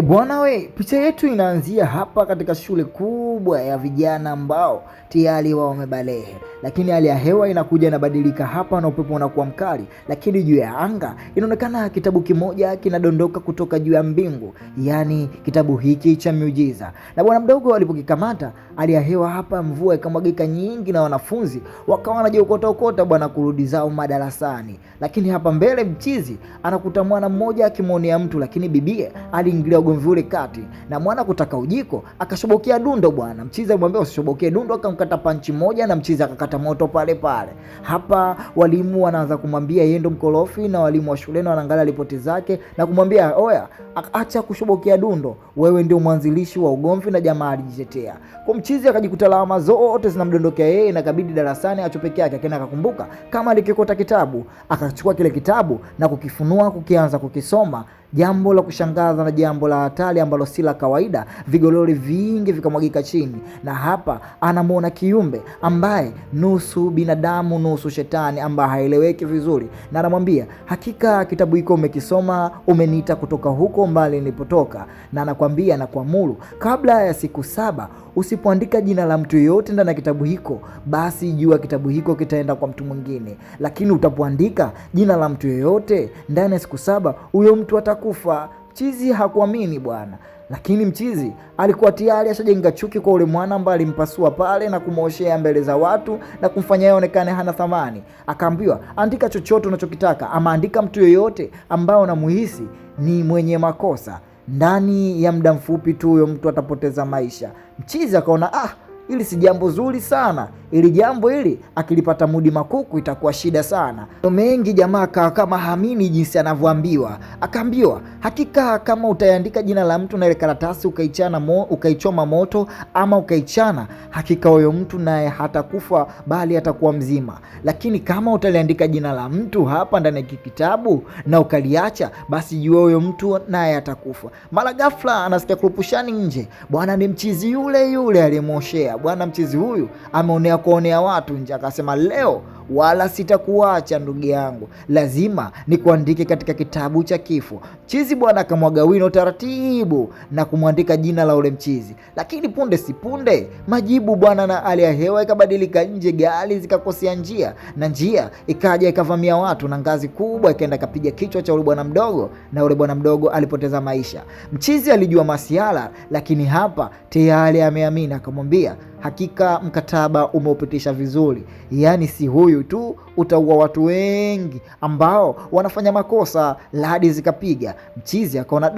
Bwana we, picha yetu inaanzia hapa katika shule kubwa ya vijana ambao tayari wao wamebalehe, lakini hali ya hewa inakuja inabadilika hapa na upepo unakuwa mkali, lakini juu ya anga inaonekana kitabu kimoja kinadondoka kutoka juu ya mbingu, yani kitabu hiki cha miujiza. Na bwana mdogo alipokikamata, hali ya hewa hapa mvua ikamwagika nyingi na wanafunzi wakawa wanajiokota okota bwana kurudi zao madarasani. Lakini hapa mbele mchizi anakuta mwana mmoja akimwonea mtu, lakini bibie aliingilia ugomvi ule kati, na mwana kutaka ujiko akashobokea dundo bwana. Mchizi alimwambia usishobokee dundo, akamkata panchi moja na mchizi akakata moto pale pale. Hapa walimu wanaanza kumwambia yeye ndo mkorofi, na walimu wa shuleni wanaangalia ripoti zake na kumwambia oya, acha kushobokea dundo, wewe ndio mwanzilishi wa ugomvi. Na jamaa alijitetea. Kwa mchizi akajikuta lawama zote zinamdondokea yeye, na kabidi darasani acho peke yake. Akaenda akakumbuka kama alikikota kitabu, akachukua kile kitabu na kukifunua, kukianza kukisoma. Jambo la kushangaza na jambo la hatari ambalo si la kawaida, vigololi vingi vikamwagika chini, na hapa anamuona kiumbe ambaye nusu binadamu nusu shetani, ambaye haeleweki vizuri, na anamwambia hakika kitabu hiko umekisoma, umeniita kutoka huko mbali nilipotoka, na anakwambia na kuamuru kabla ya siku 7 usipoandika jina la mtu yeyote ndani ya kitabu hiko, basi jua kitabu hiko kitaenda kwa mtu mwingine, lakini utapoandika jina la mtu yeyote ndani ya siku 7 huyo mtu atakufa. Mchizi hakuamini bwana, lakini mchizi alikuwa tayari ashajenga chuki kwa ule mwana ambaye alimpasua pale na kumwoshea mbele za watu na kumfanya aonekane hana thamani. Akaambiwa andika chochote unachokitaka, ama andika mtu yeyote ambao unamuhisi ni mwenye makosa. Ndani ya muda mfupi tu huyo mtu atapoteza maisha. Mchizi akaona hili si jambo zuri sana, ili jambo hili akilipata Mudi Makuku itakuwa shida sana. Mengi jamaa kama hamini jinsi anavyoambiwa. Akaambiwa hakika kama utaandika jina la mtu na ile karatasi ukaichoma moto ama ukaichana, hakika huyo mtu naye hatakufa bali atakuwa mzima, lakini kama utaliandika jina la mtu hapa ndani ya kitabu na ukaliacha, basi jua huyo mtu naye atakufa. Mara ghafla anasikia kurupushani nje. Bwana ni mchizi yule aliyemoshea. Bwana mchizi huyu ameonea kuonea watu nje, akasema leo wala sitakuacha ndugu yangu, lazima nikuandike katika kitabu cha kifo. Mchizi bwana akamwaga wino taratibu na kumwandika jina la ule mchizi, lakini punde si punde majibu bwana, na hali ya hewa ikabadilika nje, gari zikakosea njia na njia ikaja ikavamia watu, na ngazi kubwa ikaenda kapiga kichwa cha ule bwana mdogo, na ule bwana mdogo alipoteza maisha. Mchizi alijua masiala, lakini hapa tayari ameamini. Akamwambia hakika mkataba umeupitisha vizuri, yani si huyu tu, utaua watu wengi ambao wanafanya makosa. Ladi zikapiga. Mchizi akaona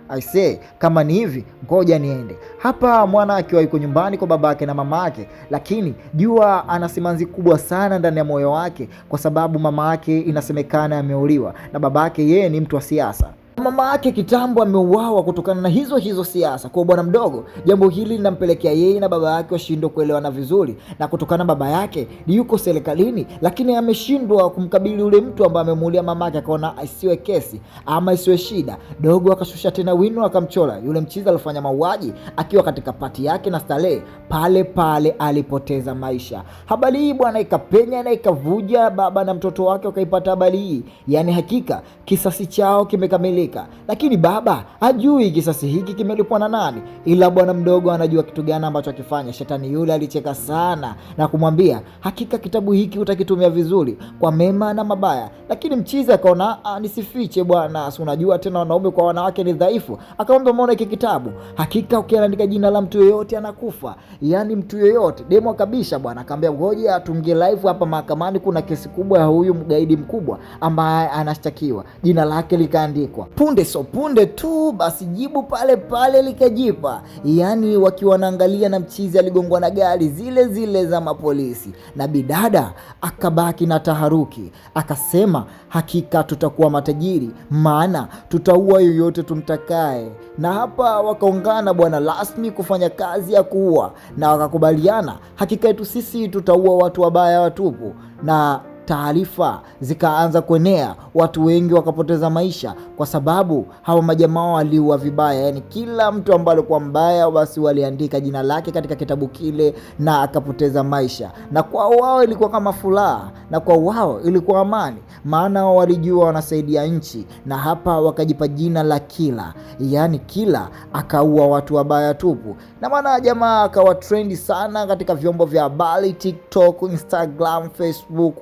aisee, kama ni hivi ngoja niende. Hapa mwana akiwa yuko nyumbani kwa babake na mama yake, lakini jua ana simanzi kubwa sana ndani ya moyo wake, kwa sababu mama yake inasemekana ameuliwa na babake yeye ni mtu wa siasa. Mama yake kitambo ameuawa kutokana na hizo siasa. Kwa bwana mdogo, jambo hili linampelekea yeye na baba yake washindwe kuelewana vizuri, na kutokana baba yake yuko serikalini, lakini ameshindwa kumkabili ule mtu ambaye amemuulia mama yake. Akaona isiwe kesi ama isiwe shida, dogo akashusha tena wino akamchola yule mchizi alifanya mauaji akiwa katika pati yake na starehe pale pale alipoteza maisha. Habari hii bwana ikapenya na ikavuja, baba na mtoto wake wakaipata habari hii, yani hakika kisasi chao kimekamilika. Lakini baba hajui kisasi hiki kimelipwa na nani, ila bwana mdogo anajua kitu gani ambacho akifanya. Shetani yule alicheka sana na kumwambia hakika kitabu hiki utakitumia vizuri kwa mema na mabaya. Lakini mchizi akaona nisifiche bwana, si unajua tena wanaume kwa wanawake ni dhaifu. Akamwambia umeona hiki kitabu, hakika ukiandika jina la mtu yeyote anakufa, yani mtu yeyote. Demo kabisa bwana, akamwambia ngoja atungie live hapa mahakamani, kuna kesi kubwa ya huyu mgaidi mkubwa ambaye anashtakiwa. Jina lake likaandikwa. Punde so punde tu basi jibu pale pale likajipa, yani wakiwa wanaangalia na mchizi aligongwa na gari zile za mapolisi, na bidada akabaki na taharuki. Akasema hakika tutakuwa matajiri, maana tutaua yoyote tumtakaye. Na hapa wakaungana bwana rasmi kufanya kazi ya kuua, na wakakubaliana hakika yetu sisi tutaua watu wabaya watupu. Na taarifa zikaanza kuenea, watu wengi wakapoteza maisha kwa sababu hawa majamaa waliua vibaya. Yani kila mtu ambaye alikuwa mbaya basi waliandika jina lake katika kitabu kile na akapoteza maisha. Na kwa wao ilikuwa kama furaha, na kwa wao ilikuwa amani, maana walijua wanasaidia nchi. Na hapa wakajipa jina la Killer, yani Killer akaua watu wabaya tupu. Na maana jamaa akawa trendi sana katika vyombo vya habari, TikTok, Instagram, Facebook,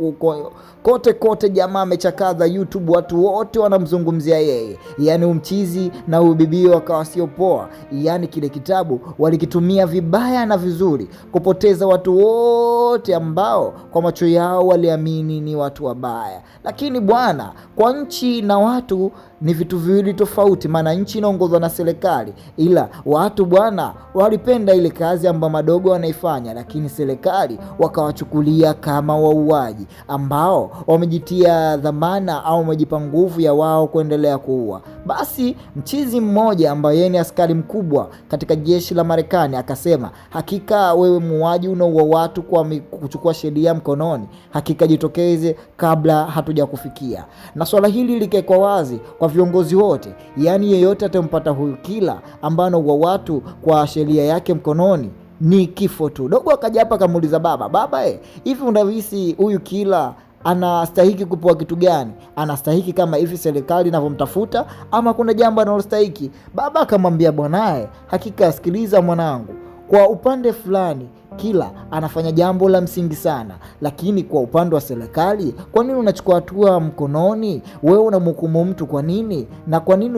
kote jamaa amechakaza. YouTube watu wote wanamzungumzia yeye, yani umchizi na ubibio wakawa sio poa. Yani kile kitabu walikitumia vibaya na vizuri kupoteza watu wote ambao kwa macho yao waliamini ni watu wabaya. Lakini bwana, kwa nchi na watu ni vitu viwili tofauti, maana nchi inaongozwa na serikali, ila watu bwana walipenda ile kazi ambayo madogo wanaifanya, lakini serikali wakawachukulia kama wauaji ambao wamejitia dhamana au wamejipa nguvu ya wao kuendelea kuua. Basi mchizi mmoja ambaye yeye ni askari mkubwa katika jeshi la Marekani akasema, hakika wewe muuaji unaua watu kwa kuchukua sheria mkononi, hakika jitokeze kabla hatuja kufikia. Na swala hili likekwa wazi kwa viongozi wote, yani yeyote atampata huyu Killer ambaye anaua watu kwa sheria yake mkononi ni kifo tu. Dogo akaja hapa akamuuliza baba, hivi unahisi huyu Killer anastahiki kupewa kitu gani? Anastahiki kama hivi serikali inavyomtafuta, ama kuna jambo analostahiki? Baba akamwambia, bwanae, hakika sikiliza mwanangu, kwa upande fulani Killer anafanya jambo la msingi sana, lakini kwa upande wa serikali, kwa nini unachukua hatua mkononi? Wewe unamhukumu mtu kwa nini? Na kwa nini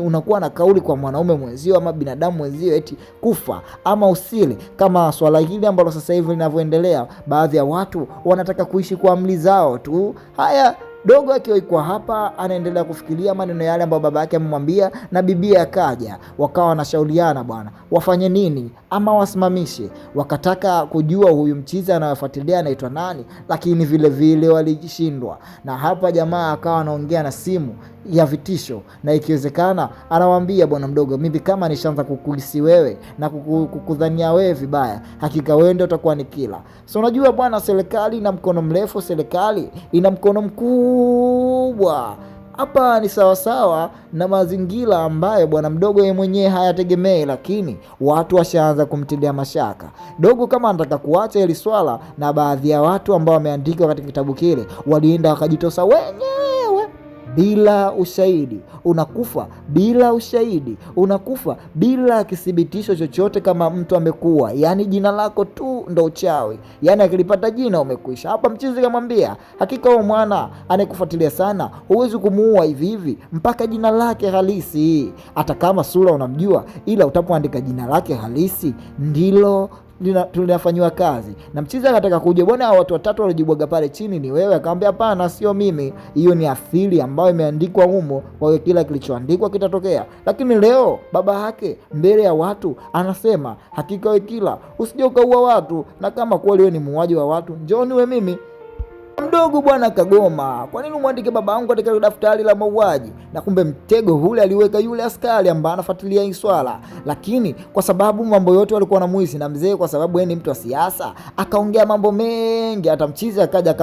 unakuwa na kauli kwa mwanaume mwenzio ama binadamu mwenzio eti kufa ama usile? Kama swala hili ambalo sasa hivi linavyoendelea, baadhi ya watu wanataka kuishi kwa amri zao tu. Haya, dogo akiwa hapa anaendelea kufikiria maneno yale ambayo baba yake amemwambia, na bibia akaja, wakawa wanashauriana bwana wafanye nini ama wasimamishe. Wakataka kujua huyu mchizi anayofuatilia anaitwa nani, lakini vile vile walishindwa. Na hapa jamaa akawa anaongea na simu ya vitisho, na ikiwezekana anawaambia, bwana mdogo, mimi kama nishaanza kukuhisi wewe na kukudhania wewe vibaya, hakika wewe ndio utakuwa ni Killer. So unajua bwana, serikali ina mkono mrefu, serikali ina mkono mkubwa. Hapa ni sawasawa na mazingira ambayo bwana mdogo yeye mwenyewe hayategemei, lakini watu washaanza kumtilia mashaka. Dogo kama anataka kuacha hili swala, na baadhi ya watu ambao wameandika katika kitabu kile walienda wakajitosa wenyewe bila ushahidi. Unakufa bila ushahidi, unakufa bila kithibitisho chochote kama mtu amekuwa. Yani jina lako tu ndo uchawi, yani akilipata jina umekwisha. Hapa mchizi kamwambia, hakika huyo mwana anayekufuatilia sana, huwezi kumuua hivi hivi mpaka jina lake halisi. Hata kama sura unamjua, ila utapoandika jina lake halisi ndilo tunafanywa kazi. Na mchizi akataka kuja, bwana watu watatu walijibwaga pale chini ni wewe? Akamwambia hapana, sio mimi, hiyo ni asili ambayo imeandikwa humo, kwa hiyo kila kilichoandikwa kitatokea. Lakini leo baba yake mbele ya watu anasema, hakika wewe Killer usije ukaua watu, na kama kweli wewe ni muuaji wa watu, njoo niwe mimi. Mdogo bwana kagoma, kwa nini umwandike baba yangu katika daftari la mauaji? Na kumbe mtego ule aliweka yule askari ambaye anafuatilia hii swala. Lakini kwa sababu mambo yote walikuwa wanamuhisi, na mzee kwa sababu yeye ni mtu wa siasa akaongea mambo mengi, hata mchizi akaja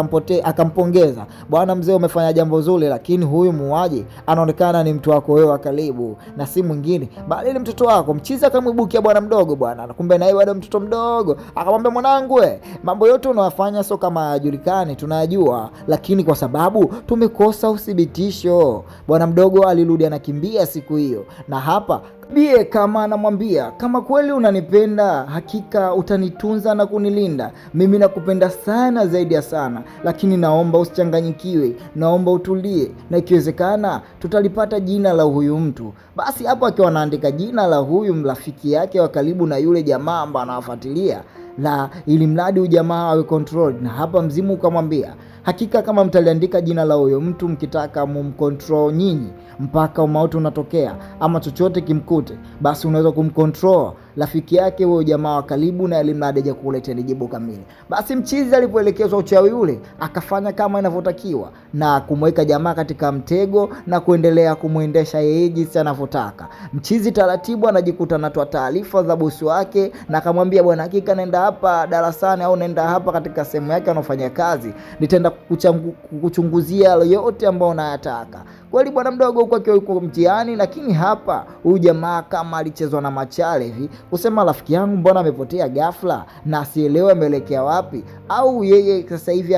akampongeza, bwana mzee umefanya jambo zuri, lakini huyu muuaji anaonekana ni mtu wako wewe wa karibu na si mwingine bali ni mtoto wako. Mchizi akamwibukia bwana mdogo bwana, kumbe naye bado mtoto mdogo. Akamwambia, mwanangu mambo yote unayofanya sio kama hayajulikani, tunajua, lakini kwa sababu tumekosa uthibitisho. Bwana mdogo alirudi anakimbia siku hiyo. Na hapa bie kama anamwambia, kama kweli unanipenda, hakika utanitunza na kunilinda. Mimi nakupenda sana zaidi ya sana, lakini naomba usichanganyikiwe, naomba utulie, na ikiwezekana tutalipata jina la huyu mtu. Basi hapo akiwa anaandika jina la huyu rafiki yake wa karibu na yule jamaa ambaye anawafuatilia, na ili mradi ujamaa awe control. Na hapa mzimu ukamwambia, hakika kama mtaliandika jina la huyo mtu mkitaka mumcontrol nyinyi mpaka umauti unatokea ama chochote kimkute, basi unaweza kumcontrol rafiki yake huyo jamaa wa karibu, na elimradi aje kukuletea jibu kamili. Basi mchizi alipoelekezwa uchawi ule akafanya kama inavyotakiwa na kumweka jamaa katika mtego na kuendelea kumuendesha yeye jinsi anavyotaka. Mchizi taratibu anajikuta anatoa taarifa za bosi wake na akamwambia, bwana hakika naenda hapa darasani au nenda hapa katika sehemu yake anafanya kazi, nitaenda kukuchunguzia yote ambayo unayataka. Kweli bwana mdogo huko akiwa yuko mtihani, lakini hapa huyu jamaa kama alichezwa na machale hivi, kusema rafiki yangu mbona amepotea ghafla na asielewe ameelekea wapi, au yeye sasa hivi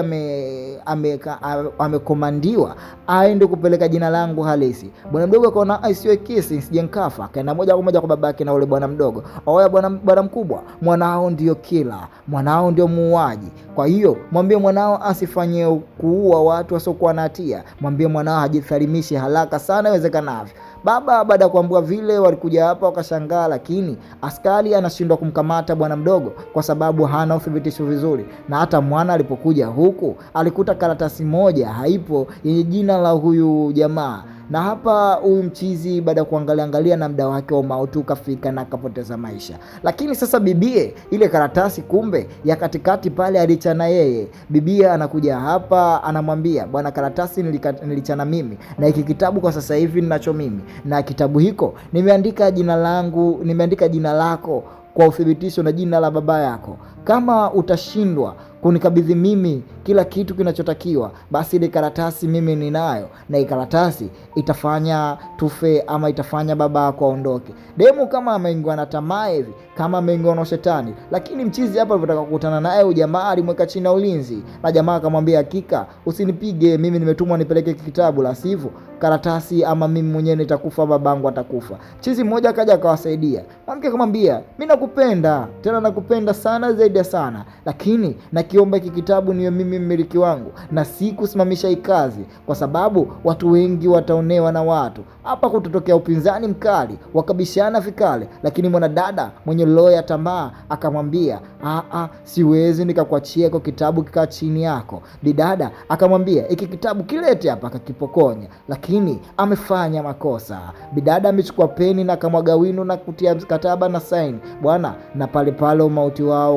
amekomandiwa aende kupeleka jina langu halisi. Bwana mdogo akaona isiwe kesi sije nikafa, akaenda moja kwa moja kwa babake na ule bwana mdogo. Oya bwana mkubwa, mwanao ndio kila, mwanao ndio muuaji. Kwa hiyo mwambie mwanao asifanye kuua watu wasiokuwa na hatia, mwambie mwanao hajithalimishe haraka sana iwezekanavyo. Baba baada ya kuambua vile walikuja hapa wakashangaa, lakini askari anashindwa kumkamata bwana mdogo kwa sababu hana uthibitisho vizuri. Na hata mwana alipokuja huku alikuta karatasi moja haipo yenye jina la huyu jamaa. Na hapa huyu mchizi baada ya kuangalia na muda wake wa mauti ukafika na akapoteza maisha. Lakini sasa bibie ile karatasi kumbe ya katikati pale alichana yeye. Bibie anakuja hapa anamwambia, bwana karatasi nilichana mimi, na hiki kitabu kwa sasa hivi ninacho mimi, na kitabu hiko nimeandika jina langu, nimeandika jina lako kwa uthibitisho na jina la baba yako. Kama utashindwa kunikabidhi mimi kila kitu kinachotakiwa, basi ile karatasi mimi ninayo, na ile karatasi itafanya tufe ama itafanya baba yako aondoke. Demu kama ameingiwa na tamaa hivi, kama ameingiwa na shetani. Lakini mchizi hapa alipotaka kukutana naye jamaa alimweka chini ya ulinzi, na jamaa akamwambia, hakika usinipige mimi, nimetumwa nipeleke kitabu, la sivyo karatasi ama mimi mwenyewe nitakufa, babangu atakufa. Chizi mmoja akaja akawasaidia. Mwanamke akamwambia, mimi nakupenda, tena nakupenda sana zaidi sana, lakini nakiomba hiki kitabu niwe mimi mmiliki wangu na si kusimamisha hii kazi, kwa sababu watu wengi wataonewa na watu. Hapa kutotokea upinzani mkali, wakabishana vikali, lakini mwanadada mwenye roho ya tamaa akamwambia, siwezi nikakuachia kwa kitabu kikaa chini yako. Bidada akamwambia, hiki kitabu kilete hapa, akakipokonya, lakini amefanya makosa. Bidada amechukua peni na akamwaga wino na kutia mkataba na sign bwana, na pale pale umauti wao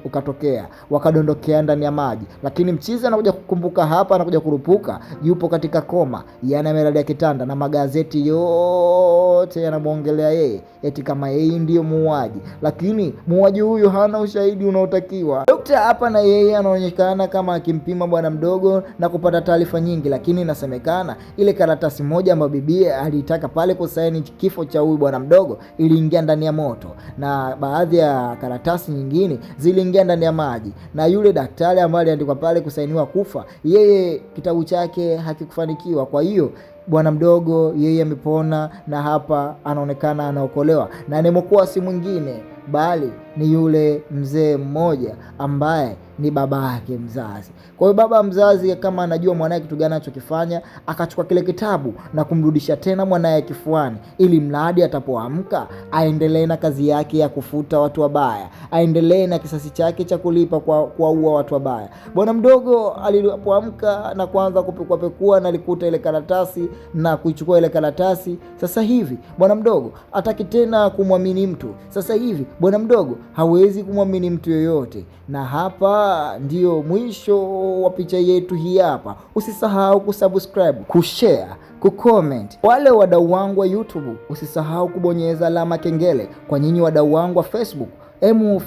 ukatokea, wakadondokea ndani ya maji. Lakini mchizi anakuja kukumbuka hapa, anakuja kurupuka, yupo katika koma, yana amelalia kitanda, na magazeti yote yanamuongelea yeye eti kama yeye ndio muuaji, lakini muuaji huyu hana ushahidi unaotakiwa. Dokta hapa na yeye anaonekana kama akimpima bwana mdogo na kupata taarifa nyingi, lakini inasemekana ile karatasi moja ambayo bibie alitaka pale kusaini kifo cha huyu bwana mdogo iliingia ndani ya moto, na baadhi ya karatasi nyingine ziliingia ndani ya maji, na yule daktari ambaye aliandikwa pale kusainiwa kufa, yeye kitabu chake hakikufanikiwa. Kwa hiyo bwana mdogo yeye amepona, na hapa anaonekana anaokolewa, na anemokuwa si mwingine bali ni yule mzee mmoja ambaye ni baba yake mzazi. Kwa hiyo baba mzazi kama anajua mwanae kitu gani anachokifanya, akachukua kile kitabu na kumrudisha tena mwanae kifuani, ili mradi atapoamka aendelee na kazi yake ya kufuta watu wabaya, aendelee na kisasi chake cha kulipa kwa kuua watu wabaya. Bwana mdogo alipoamka na kuanza kupekua na alikuta ile karatasi na kuichukua ile karatasi. Sasa hivi bwana mdogo hataki tena kumwamini mtu. Sasa hivi bwana mdogo hawezi kumwamini mtu yoyote. Na hapa ndio mwisho wa picha yetu hii hapa. Usisahau kusubscribe, kushare, kucomment. Wale wadau wangu wa YouTube usisahau kubonyeza alama kengele. Kwa nyinyi wadau wangu wa Facebook,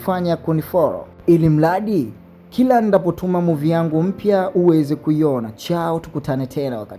fanya kunifollow ili mradi kila ninapotuma movie yangu mpya uweze kuiona. Chao, tukutane tena wakati